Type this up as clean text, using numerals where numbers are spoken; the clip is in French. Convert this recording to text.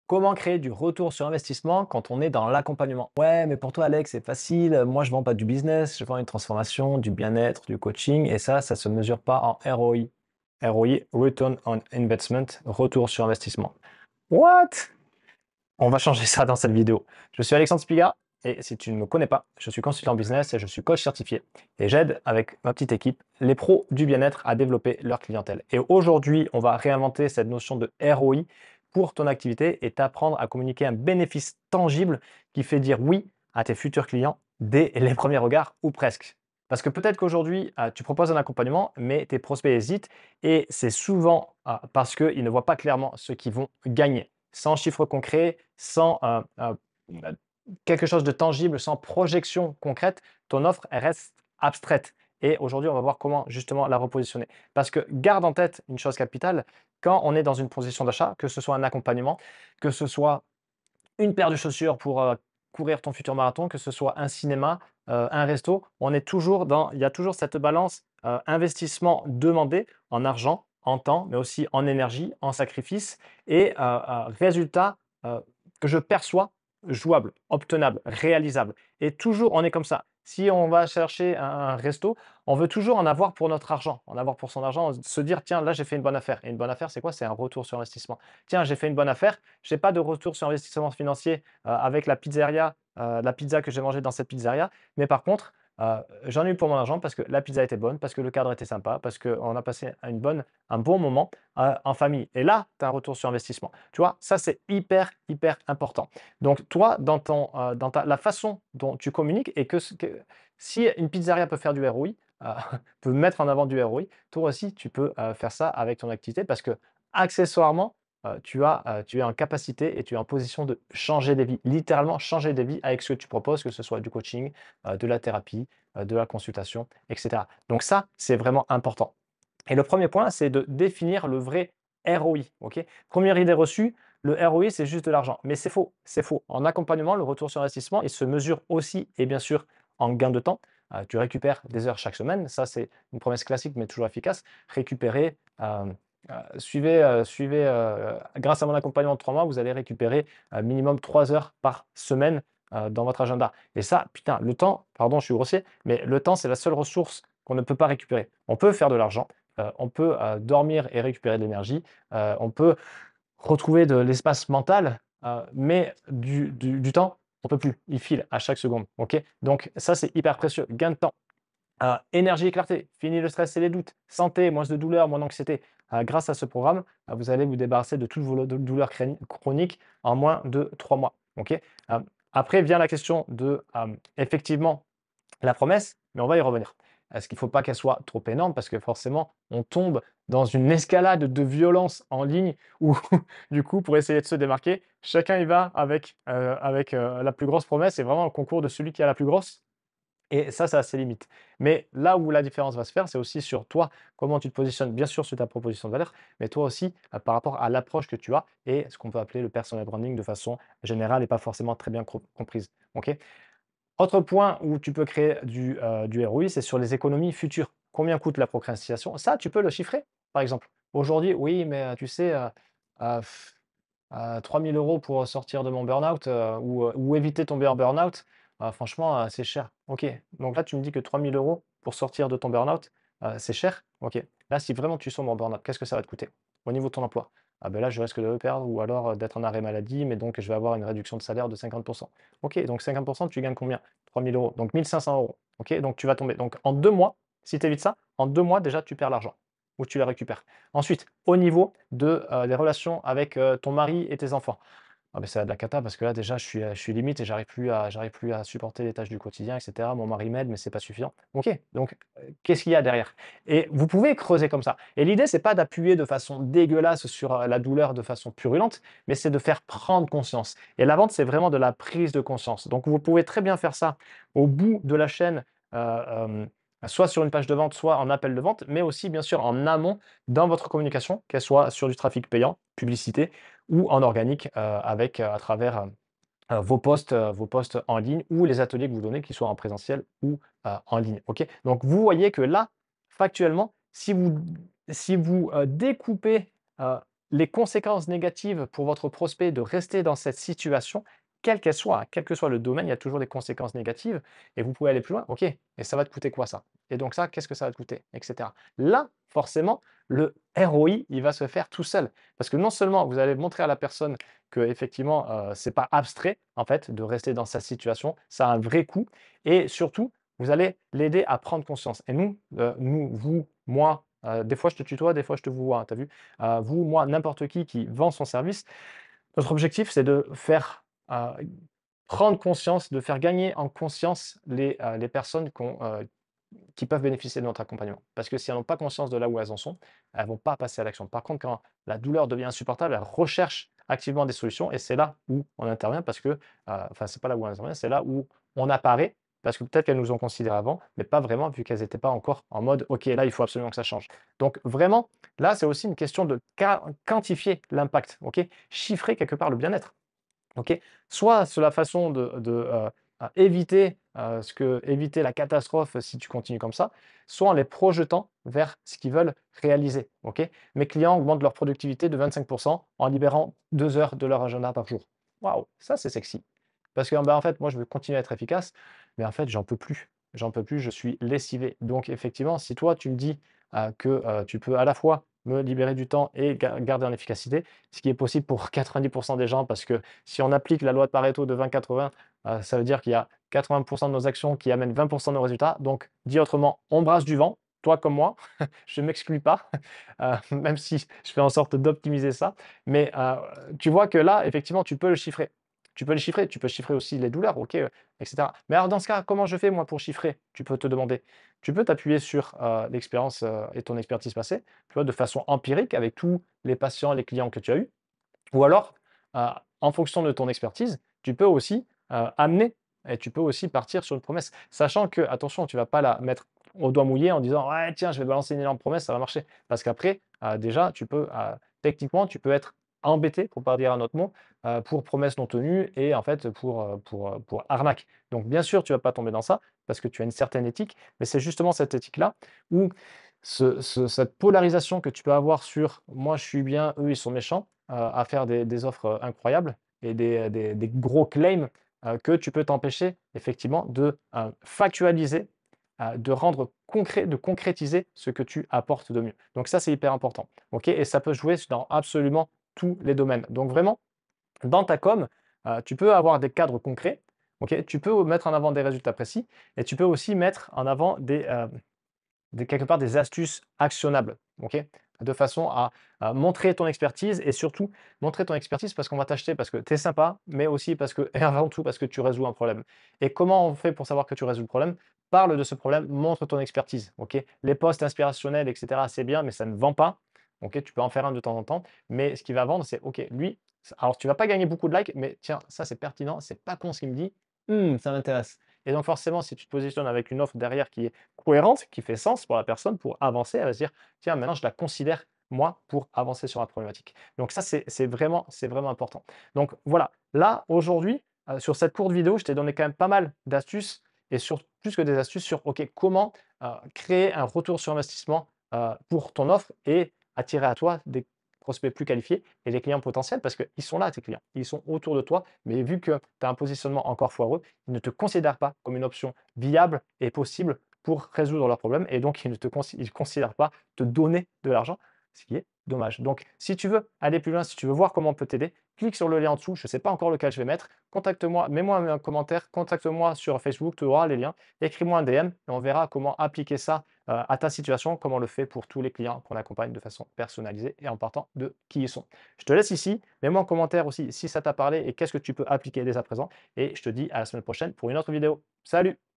Comment créer du retour sur investissement quand on est dans l'accompagnement? Ouais, mais pour toi, Alex, c'est facile. Moi, je vends pas du business, je vends une transformation, du bien-être, du coaching, et ça se mesure pas en ROI. ROI, Return on Investment, retour sur investissement. What? On va changer ça dans cette vidéo. Je suis Alexandre Spiga, et si tu ne me connais pas, je suis consultant business et je suis coach certifié. Et j'aide avec ma petite équipe les pros du bien-être à développer leur clientèle. Et aujourd'hui, on va réinventer cette notion de ROI pour ton activité et t'apprendre à communiquer un bénéfice tangible qui fait dire oui à tes futurs clients dès les premiers regards ou presque. Parce que peut-être qu'aujourd'hui, tu proposes un accompagnement, mais tes prospects hésitent et c'est souvent parce qu'ils ne voient pas clairement ce qu'ils vont gagner. Sans chiffres concrets, sans quelque chose de tangible, sans projection concrète, ton offre elle reste abstraite. Et aujourd'hui, on va voir comment justement la repositionner. Parce que garde en tête une chose capitale, quand on est dans une position d'achat, que ce soit un accompagnement, que ce soit une paire de chaussures pour courir ton futur marathon, que ce soit un cinéma, un resto, on est toujours dans, il y a toujours cette balance investissement demandé en argent, en temps, mais aussi en énergie, en sacrifice et résultat que je perçois jouable, obtenable, réalisable. Et toujours, on est comme ça. Si on va chercher un resto, on veut toujours en avoir pour notre argent, en avoir pour son argent, se dire tiens, là j'ai fait une bonne affaire. Et une bonne affaire, c'est quoi? C'est un retour sur investissement. Tiens, j'ai fait une bonne affaire, j'ai pas de retour sur investissement financier, avec la pizzeria, la pizza que j'ai mangée dans cette pizzeria. Mais par contre, j'en ai eu pour mon argent parce que la pizza était bonne, parce que le cadre était sympa, parce qu'on a passé un bon moment, en famille. Et là, tu as un retour sur investissement. Tu vois? Ça, c'est hyper, hyper important. Donc toi, dans ta la façon dont tu communiques et que si une pizzeria peut faire du ROI, peut mettre en avant du ROI, toi aussi, tu peux, faire ça avec ton activité parce que accessoirement, tu es en capacité et tu es en position de changer des vies, littéralement changer des vies avec ce que tu proposes, que ce soit du coaching, de la thérapie, de la consultation et cetera. Donc ça, c'est vraiment important et le premier point, c'est de définir le vrai ROI, OK? Première idée reçue, le ROI, c'est juste de l'argent, mais c'est faux, c'est faux. En accompagnement, le retour sur investissement, il se mesure aussi et bien sûr en gain de temps. Tu récupères des heures chaque semaine, ça c'est une promesse classique mais toujours efficace. Récupérer, grâce à mon accompagnement de 3 mois, vous allez récupérer, minimum 3 heures par semaine, dans votre agenda et ça, putain, le temps, pardon, je suis grossier, mais le temps, c'est la seule ressource qu'on ne peut pas récupérer. On peut faire de l'argent, on peut, dormir et récupérer de l'énergie, on peut retrouver de l'espace mental, mais du temps, on peut plus. Il file à chaque seconde, OK? Donc ça, c'est hyper précieux. Gain de temps. Énergie et clarté, fini le stress et les doutes. Santé, moins de douleurs, moins d'anxiété. Grâce à ce programme, vous allez vous débarrasser de toutes vos douleurs chroniques en moins de 3 mois. OK? Après vient la question de, effectivement, la promesse, mais on va y revenir. Est-ce qu'il ne faut pas qu'elle soit trop énorme parce que forcément, on tombe dans une escalade de violence en ligne où du coup, pour essayer de se démarquer, chacun y va avec la plus grosse promesse et vraiment le concours de celui qui a la plus grosse. Et ça a ses limites. Mais là où la différence va se faire, c'est aussi sur toi, comment tu te positionnes, bien sûr sur ta proposition de valeur, mais toi aussi par rapport à l'approche que tu as et ce qu'on peut appeler le personal branding de façon générale et pas forcément très bien comprise. OK? Autre point où tu peux créer du ROI, c'est sur les économies futures. Combien coûte la procrastination? Ça, tu peux le chiffrer, par exemple. Aujourd'hui, oui, mais tu sais, 3 000 € pour sortir de mon burn-out, ou éviter de tomber en burn-out, franchement, c'est cher. OK, donc là, tu me dis que 3 000 € pour sortir de ton burn-out, c'est cher? OK. Là, si vraiment tu sombres en burn-out, qu'est-ce que ça va te coûter? Au niveau de ton emploi? Ah ben là, je risque de le perdre ou alors, d'être en arrêt maladie, mais donc je vais avoir une réduction de salaire de 50. OK, donc 50, tu gagnes combien? 3 000 €, donc 1 500 €. OK, donc tu vas tomber donc en 2 mois, si tu évites ça, en 2 mois déjà tu perds l'argent ou tu la récupères. Ensuite, au niveau de, des relations avec, ton mari et tes enfants. Ah beh, ça va de la cata parce que là déjà je suis limite et j'arrive plus à supporter les tâches du quotidien et cetera. Mon mari m'aide, mais c'est pas suffisant. OK, donc qu'est-ce qu'il y a derrière? Et vous pouvez creuser comme ça. Et l'idée, c'est pas d'appuyer de façon dégueulasse sur, la douleur de façon purulente, mais c'est de faire prendre conscience. Et la vente, c'est vraiment de la prise de conscience. Donc vous pouvez très bien faire ça au bout de la chaîne, heu, hem, soit sur une page de vente, soit en appel de vente, mais aussi bien sûr en amont dans votre communication, qu'elle soit sur du trafic payant, publicité ou en organique, avec, à travers, vos posts en ligne ou les ateliers que vous donnez, qu'ils soient en présentiel ou, en ligne. OK? Donc vous voyez que là, factuellement, si vous découpez, les conséquences négatives pour votre prospect de rester dans cette situation, quelle qu'elle soit, hein, quel que soit le domaine, il y a toujours des conséquences négatives et vous pouvez aller plus loin. OK, et ça va te coûter quoi ça? Et donc ça, qu'est-ce que ça va te coûter? Et cetera. Là, forcément, le ROI, il va se faire tout seul. Parce que non seulement vous allez montrer à la personne qu'effectivement, c'est pas abstrait, en fait, de rester dans sa situation, ça a un vrai coût et surtout, vous allez l'aider à prendre conscience. Et nous, vous, moi, des fois je te tutoie, des fois je te vous vois, tu as vu? Vous, moi, n'importe qui vend son service, notre objectif, c'est de faire, prendre conscience, de faire gagner en conscience les personnes qui peuvent bénéficier de notre accompagnement. Parce que si elles n'ont pas conscience de là où elles en sont, elles ne vont pas passer à l'action. Par contre, quand la douleur devient insupportable, elles recherchent activement des solutions et c'est là où on intervient parce que, enfin, c'est pas là où on intervient, c'est là où on apparaît parce que peut-être qu'elles nous ont considérés avant, mais pas vraiment vu qu'elles n'étaient pas encore en mode: «OK, là, il faut absolument que ça change». Donc vraiment, là, c'est aussi une question de quantifier l'impact, OK? Chiffrer quelque part le bien-être. OK? Soit sur la façon éviter, éviter la catastrophe si tu continues comme ça, soit en les projetant vers ce qu'ils veulent réaliser, OK? Mes clients augmentent leur productivité de 25 en libérant 2 heures de leur agenda par jour. Waouh, ça c'est sexy. Parce que, bah, en fait, moi je veux continuer à être efficace, mais en fait, j'en peux plus. J'en peux plus, je suis lessivé. Donc effectivement, si toi tu me dis, que, tu peux à la fois me libérer du temps et garder en efficacité, ce qui est possible pour 90 des gens parce que si on applique la loi de Pareto de 20-80, ça veut dire qu'il y a 80 de nos actions qui amènent 20 de nos résultats. Donc, dit autrement, on brasse du vent, toi comme moi. Je ne m'exclus pas, même si je fais en sorte d'optimiser ça. Mais, tu vois que là, effectivement, tu peux le chiffrer. Tu peux le chiffrer, tu peux chiffrer aussi les douleurs, OK, et cetera. Mais alors dans ce cas, comment je fais moi pour chiffrer? Tu peux te demander. Tu peux t'appuyer sur, l'expérience, et ton expertise passée, tu vois, de façon empirique avec tous les patients, les clients que tu as eus. Ou alors, en fonction de ton expertise, tu peux aussi, amener et tu peux aussi partir sur une promesse. Sachant que, attention, tu ne vas pas la mettre au doigt mouillé en disant: «Ouais, tiens, je vais balancer une énorme promesse, ça va marcher». Parce qu'après, déjà, techniquement, tu peux être embêté, pour pas dire un autre mot, pour promesse non tenue et en fait, pour arnaque. Donc bien sûr, tu ne vas pas tomber dans ça, parce que tu as une certaine éthique, mais c'est justement cette éthique-là où cette polarisation que tu peux avoir sur: «Moi, je suis bien, eux, ils sont méchants», à faire des offres, incroyables et des gros claims, que tu peux t'empêcher effectivement de, factualiser, de rendre concret, de concrétiser ce que tu apportes de mieux. Donc ça, c'est hyper important, OK? Et ça peut jouer dans absolument tous les domaines. Donc vraiment, dans ta com, tu peux avoir des cadres concrets, OK? Tu peux mettre en avant des résultats précis et tu peux aussi mettre en avant quelque part des astuces actionnables, OK? De façon à montrer ton expertise et surtout montrer ton expertise parce qu'on va t'acheter parce que tu es sympa, mais aussi parce que et avant tout parce que tu résous un problème. Et comment on fait pour savoir que tu résous le problème? Parle de ce problème, montre ton expertise, OK? Les posts inspirationnels et cetera, c'est bien, mais ça ne vend pas, OK? Tu peux en faire un de temps en temps, mais ce qui va vendre, c'est OK, lui, alors tu vas pas gagner beaucoup de likes, mais tiens, ça c'est pertinent, c'est pas con ce qu'il me dit, ça m'intéresse. Et donc forcément, si tu te positionnes avec une offre derrière qui est cohérente, qui fait sens pour la personne pour avancer, elle va se dire: «Tiens, maintenant je la considère, moi, pour avancer sur la problématique». Donc ça, c'est vraiment important. Donc voilà, là, aujourd'hui, sur cette courte vidéo, je t'ai donné quand même pas mal d'astuces et sur plus que des astuces sur, OK, comment, créer un retour sur investissement, pour ton offre et attirer à toi des prospects plus qualifiés et des clients potentiels parce qu'ils sont là, tes clients. Ils sont autour de toi, mais vu que tu as un positionnement encore foireux, ils ne te considèrent pas comme une option viable et possible pour résoudre leurs problèmes et donc ils considèrent pas te donner de l'argent, ce qui est dommage. Donc si tu veux aller plus loin, si tu veux voir comment on peut t'aider, clique sur le lien en dessous, je ne sais pas encore lequel je vais mettre, contacte-moi, mets-moi un commentaire, contacte-moi sur Facebook, tu auras les liens, écris-moi un DM et on verra comment appliquer ça, à ta situation, comme on le fait pour tous les clients qu'on accompagne de façon personnalisée et en partant de qui ils sont. Je te laisse ici, mets-moi en commentaire aussi si ça t'a parlé et qu'est-ce que tu peux appliquer dès à présent et je te dis à la semaine prochaine pour une autre vidéo. Salut!